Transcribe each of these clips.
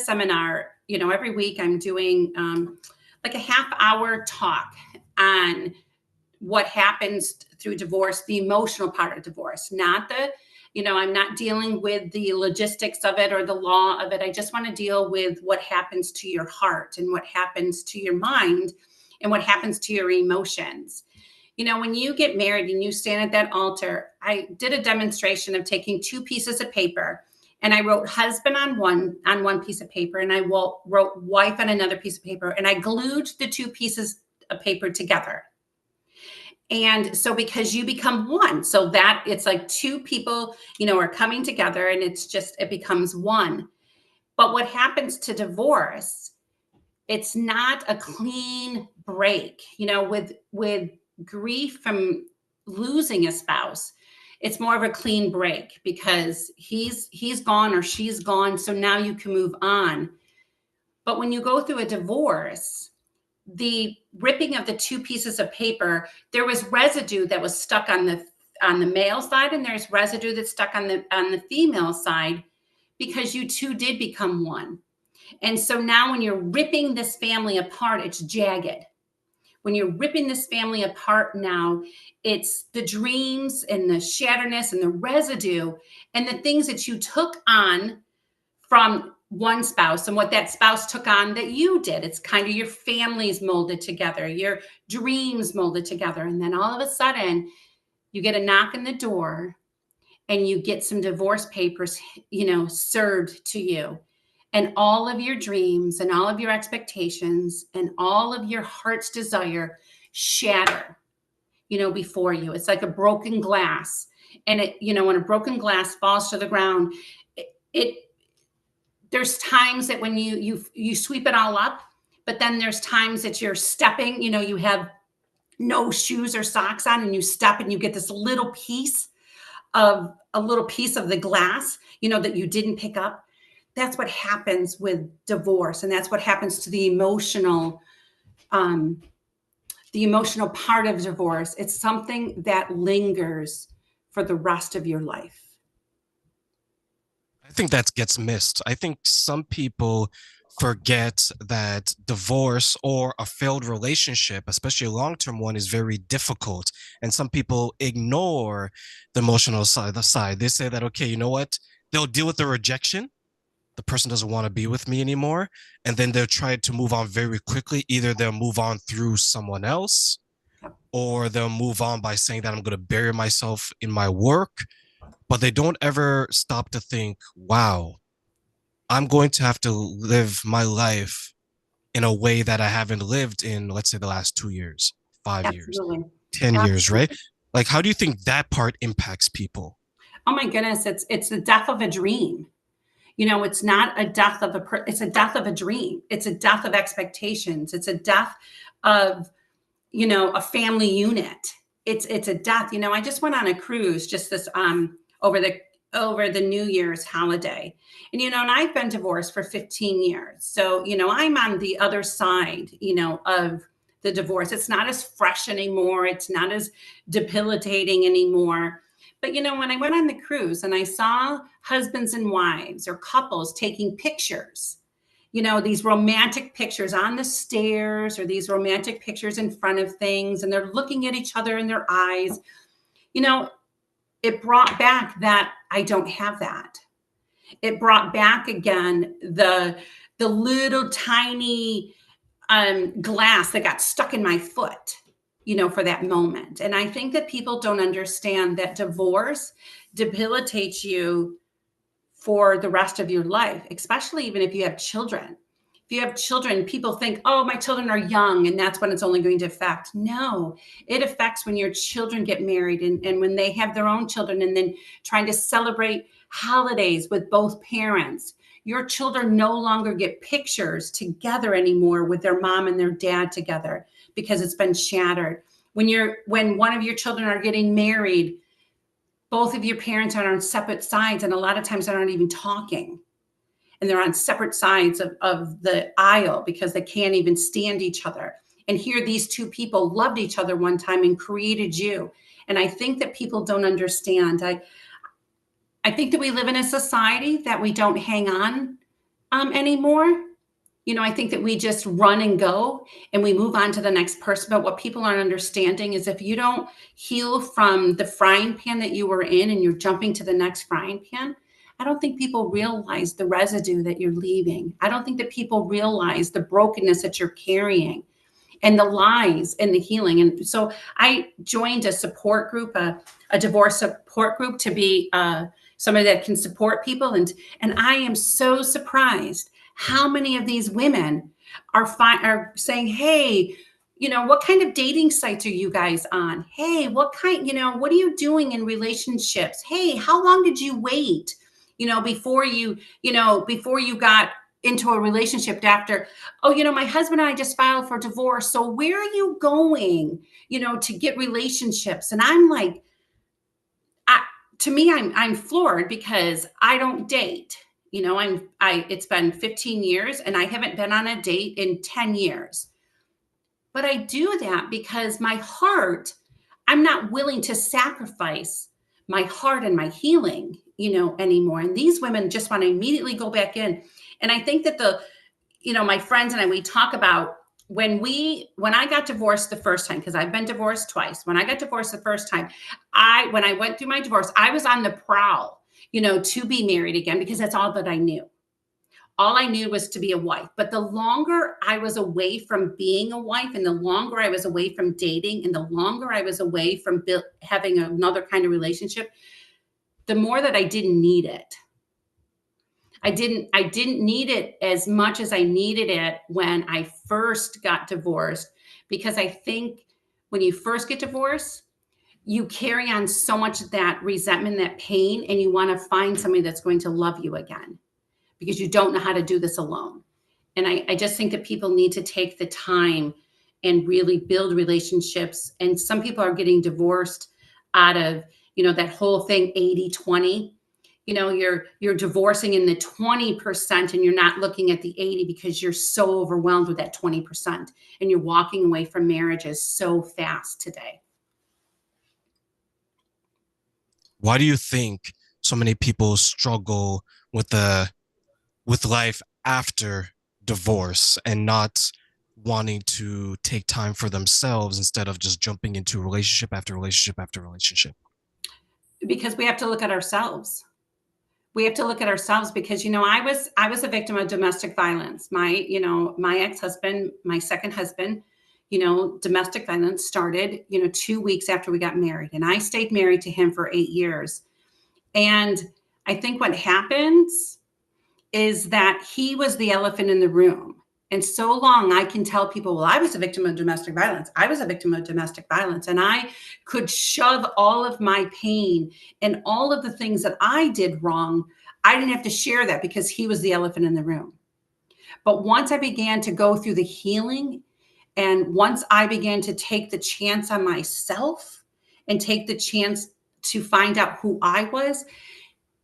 seminar, every week I'm doing like a half-hour talk on what happens through divorce, the emotional part of divorce, not the, I'm not dealing with the logistics of it or the law of it. I just want to deal with what happens to your heart and what happens to your mind and what happens to your emotions. When you get married and you stand at that altar, I did a demonstration of taking two pieces of paper, and I wrote husband on one piece of paper, and I wrote wife on another piece of paper, and I glued the two pieces of paper together. And so because you become one, so that it's like two people, are coming together, and it becomes one. But what happens to divorce, it's not a clean break, with grief from losing a spouse. It's more of a clean break because he's gone or she's gone. So now you can move on. But when you go through a divorce, the ripping of the two pieces of paper, there was residue that was stuck on the male side, and there's residue that's stuck on the female side, because you two did become one. And so now when you're ripping this family apart, it's jagged. When you're ripping this family apart now, it's the dreams and the shatteredness and the residue and the things that you took on from one spouse and what that spouse took on that you did. It's kind of your families molded together, your dreams molded together. And then all of a sudden you get a knock on the door and you get some divorce papers, served to you. And all of your dreams and all of your expectations and all of your heart's desire shatter, before you. It's like a broken glass. And when a broken glass falls to the ground, there's times that when you sweep it all up, but then there's times that you're stepping, you have no shoes or socks on, and you step and you get this little piece of the glass, that you didn't pick up. That's what happens with divorce. And that's what happens to the emotional part of divorce. It's something that lingers for the rest of your life. I think that gets missed. I think some people forget that divorce or a failed relationship, especially a long-term one, is very difficult. And some people ignore the emotional side. They say that, okay, you know what? They'll deal with the rejection. The person doesn't want to be with me anymore. And then they'll try to move on very quickly. Either they'll move on through someone else, or they'll move on by saying that I'm going to bury myself in my work. But they don't ever stop to think, wow, I'm going to have to live my life in a way that I haven't lived in, let's say, the last 2 years, 5 years, Absolutely. 10 years, Absolutely. right? Like, how do you think that part impacts people? Oh my goodness, it's the death of a dream. It's not a death of it's a death of a dream. It's a death of expectations. It's a death of, a family unit. It's a death. I just went on a cruise just this over the New Year's holiday, and and I've been divorced for 15 years. So, I'm on the other side, of the divorce. It's not as fresh anymore. It's not as debilitating anymore. But, when I went on the cruise and I saw husbands and wives or couples taking pictures, these romantic pictures on the stairs or these romantic pictures in front of things, and they're looking at each other in their eyes, it brought back that I don't have that. It brought back again the little tiny glass that got stuck in my foot, for that moment. And I think that people don't understand that divorce debilitates you for the rest of your life, especially even if you have children. If you have children, people think, oh, my children are young, and that's when it's only going to affect. No, it affects when your children get married and when they have their own children, and then trying to celebrate holidays with both parents. Your children no longer get pictures together anymore with their mom and their dad together because it's been shattered. When one of your children are getting married, both of your parents are on separate sides, and a lot of times they're not even talking. And they're on separate sides of the aisle because they can't even stand each other. And here these two people loved each other one time and created you. And I think that people don't understand. I think that we live in a society that we don't hang on anymore. I think that we just run and go and we move on to the next person. But what people aren't understanding is if you don't heal from the frying pan that you were in and you're jumping to the next frying pan, I don't think people realize the residue that you're leaving. I don't think that people realize the brokenness that you're carrying and the lies and the healing. And so I joined a support group, a divorce support group, to be somebody that can support people. And I am so surprised how many of these women are saying, hey, what kind of dating sites are you guys on? Hey, what are you doing in relationships? Hey, how long did you wait, before you got into a relationship after, oh, my husband and I just filed for divorce. So where are you going, to get relationships? And I'm like, to me, I'm floored because I don't date. It's been 15 years and I haven't been on a date in 10 years. But I do that because my heart, I'm not willing to sacrifice my heart and my healing, anymore. And these women just want to immediately go back in. And I think that my friends and I, we talk about when I got divorced the first time, because I've been divorced twice. When I got divorced the first time, when I went through my divorce, I was on the prowl, to be married again, because that's all that I knew. All I knew was to be a wife. But the longer I was away from being a wife, and the longer I was away from dating, and the longer I was away from having another kind of relationship, the more that I didn't need it. I didn't need it as much as I needed it when I first got divorced, because I think when you first get divorced, you carry on so much of that resentment, that pain, and you want to find somebody that's going to love you again because you don't know how to do this alone. And I just think that people need to take the time and really build relationships. And some people are getting divorced out of, that whole thing, 80-20. You're divorcing in the 20% and you're not looking at the 80 because you're so overwhelmed with that 20%. And you're walking away from marriages so fast today. Why do you think so many people struggle with life after divorce and not wanting to take time for themselves instead of just jumping into relationship after relationship after relationship? Because we have to look at ourselves. We have to look at ourselves because, I was a victim of domestic violence. My ex-husband, my second husband, domestic violence started, 2 weeks after we got married. And I stayed married to him for 8 years. And I think what happens is that he was the elephant in the room. And so long I can tell people, well, I was a victim of domestic violence. I was a victim of domestic violence. And I could shove all of my pain and all of the things that I did wrong. I didn't have to share that because he was the elephant in the room. But once I began to go through the healing, and once I began to take the chance on myself and take the chance to find out who I was,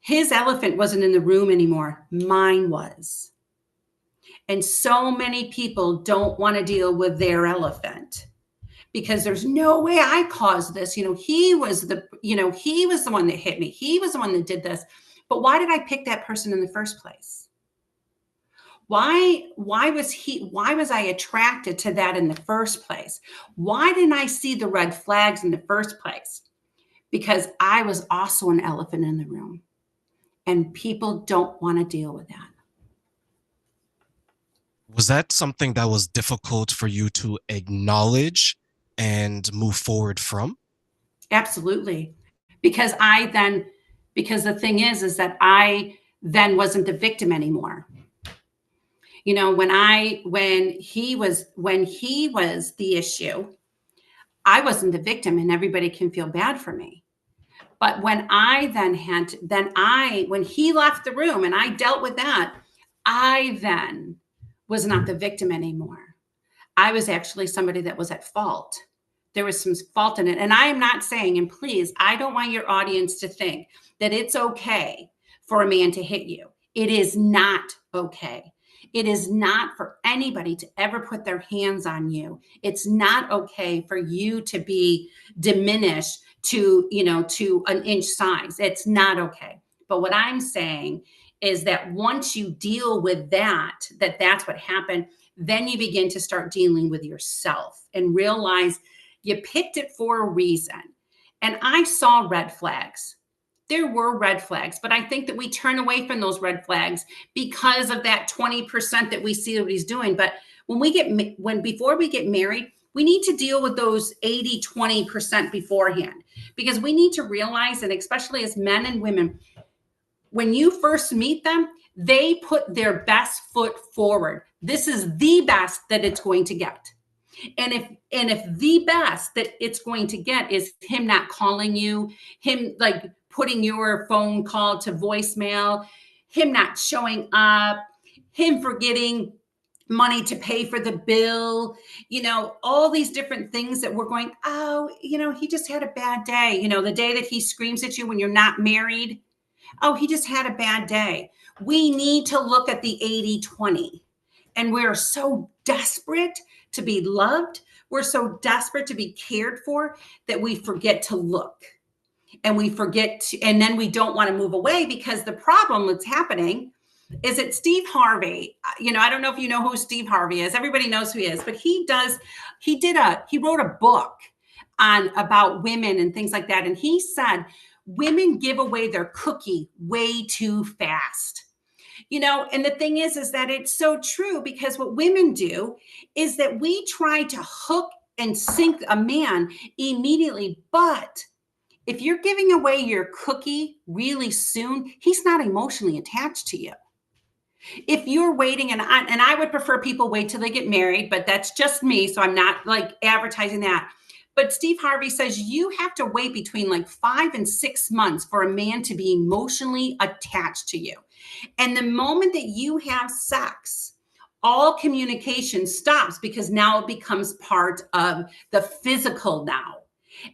his elephant wasn't in the room anymore. Mine was. And so many people don't want to deal with their elephant because there's no way I caused this. He was the one that hit me. He was the one that did this. But why did I pick that person in the first place? Why was I attracted to that in the first place? Why didn't I see the red flags in the first place? Because I was also an elephant in the room. And people don't want to deal with that. Was that something that was difficult for you to acknowledge and move forward from? Absolutely. Because the thing is that I then wasn't the victim anymore. When he was the issue, I wasn't the victim and everybody can feel bad for me. But when when he left the room and I dealt with that, I then was not the victim anymore. I was actually somebody that was at fault. There was some fault in it. And I am not saying, and please, I don't want your audience to think that it's okay for a man to hit you. It is not okay. It is not for anybody to ever put their hands on you. It's not okay for you to be diminished to an inch size. It's not okay. But what I'm saying is that once you deal with that's what happened, then you begin to start dealing with yourself and realize you picked it for a reason. And I saw red flags. There were red flags, but I think that we turn away from those red flags because of that 20% that we see what he's doing. But before we get married, we need to deal with those 80-20% beforehand, because we need to realize, and especially as men and women, when you first meet them, they put their best foot forward. This is the best that it's going to get. And if the best that it's going to get is him not calling you, him like putting your phone call to voicemail, him not showing up, him forgetting money to pay for the bill, all these different things that we're going, oh, he just had a bad day. The day that he screams at you when you're not married, oh, he just had a bad day. We need to look at the 80-20. And we're so desperate to be loved. We're so desperate to be cared for that we forget to look, and and then we don't want to move away, because the problem that's happening is that Steve Harvey, I don't know if you know who Steve Harvey is. Everybody knows who he is, but he wrote a book about women and things like that. And he said, women give away their cookie way too fast. And the thing is that it's so true, because what women do is that we try to hook and sink a man immediately. But if you're giving away your cookie really soon, he's not emotionally attached to you. If you're waiting, and I would prefer people wait till they get married, but that's just me. So I'm not like advertising that. But Steve Harvey says you have to wait between like 5 and 6 months for a man to be emotionally attached to you. And the moment that you have sex, all communication stops, because now it becomes part of the physical now.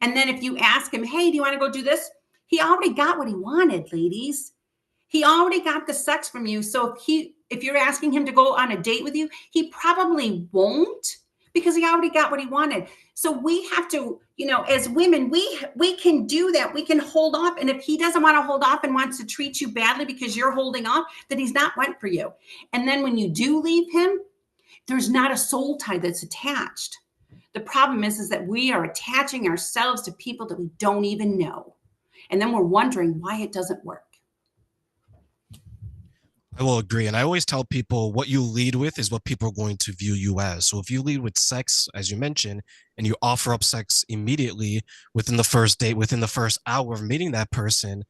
And then if you ask him, hey, do you want to go do this? He already got what he wanted, ladies. He already got the sex from you. So if you're asking him to go on a date with you, he probably won't, because he already got what he wanted. So we have to, as women, we can do that. We can hold off. And if he doesn't want to hold off and wants to treat you badly because you're holding off, then he's not meant for you. And then when you do leave him, there's not a soul tie that's attached. The problem is that we are attaching ourselves to people that we don't even know. And then we're wondering why it doesn't work. I will agree. And I always tell people what you lead with is what people are going to view you as. So if you lead with sex, as you mentioned, and you offer up sex immediately within the first date, within the first hour of meeting that person,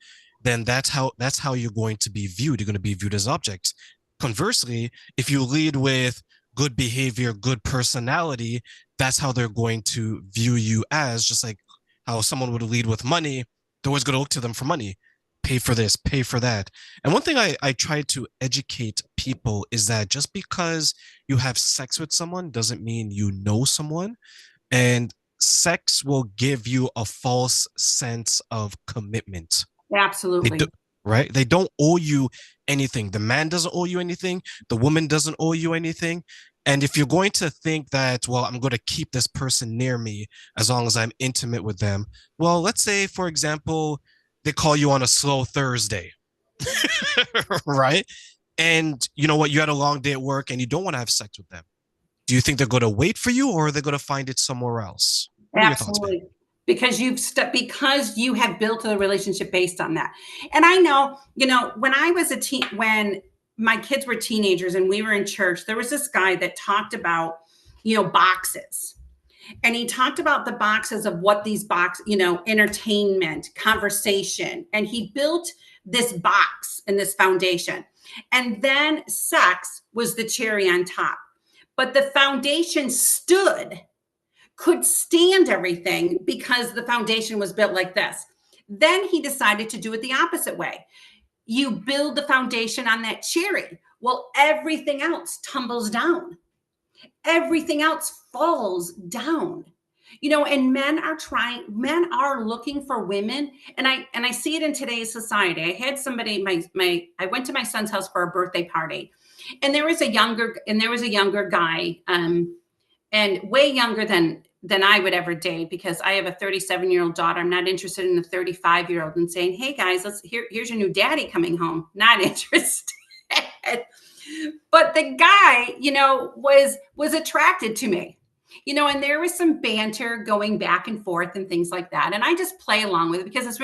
then that's how you're going to be viewed. You're going to be viewed as objects. Conversely, if you lead with good behavior, good personality, that's how they're going to view you as, just like how someone would lead with money. They're always going to look to them for money. Pay for this, pay for that. And one thing I try to educate people is that just because you have sex with someone doesn't mean you know someone. And sex will give you a false sense of commitment. Absolutely. Right? They don't owe you anything. The man doesn't owe you anything. The woman doesn't owe you anything. And if you're going to think that, well, I'm going to keep this person near me as long as I'm intimate with them. Well, let's say, for example, they call you on a slow Thursday, right? And you know what? You had a long day at work and you don't want to have sex with them. Do you think they're going to wait for you, or are they going to find it somewhere else? Absolutely. Because you have built a relationship based on that. And I know, when I was when my kids were teenagers and we were in church, there was this guy that talked about, boxes. And he talked about the boxes of what these entertainment, conversation. And he built this box and this foundation. And then sex was the cherry on top. But the foundation could stand everything because the foundation was built like this. Then he decided to do it the opposite way. You build the foundation on that cherry. Well, everything else tumbles down. Everything else falls down. And men are looking for women. And I see it in today's society. I had somebody, I went to my son's house for a birthday party, and there was a younger guy, and way younger than than I would ever date, because I have a 37-year-old daughter. I'm not interested in a 35-year-old and saying, "Hey guys, here's your new daddy coming home." Not interested. But the guy, was attracted to me. And there was some banter going back and forth and things like that. And I just play along with it because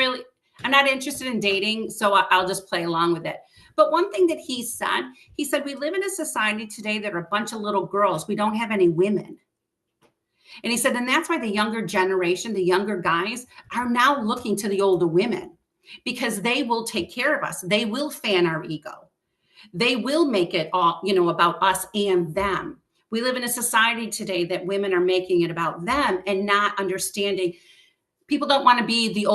I'm not interested in dating, so I'll just play along with it. But one thing that he said, "We live in a society today that are a bunch of little girls. We don't have any women." And he said, and that's why the younger generation, the younger guys, are now looking to the older women, because they will take care of us. They will fan our ego. They will make it all, about us and them. We live in a society today that women are making it about them and not understanding. People don't want to be the old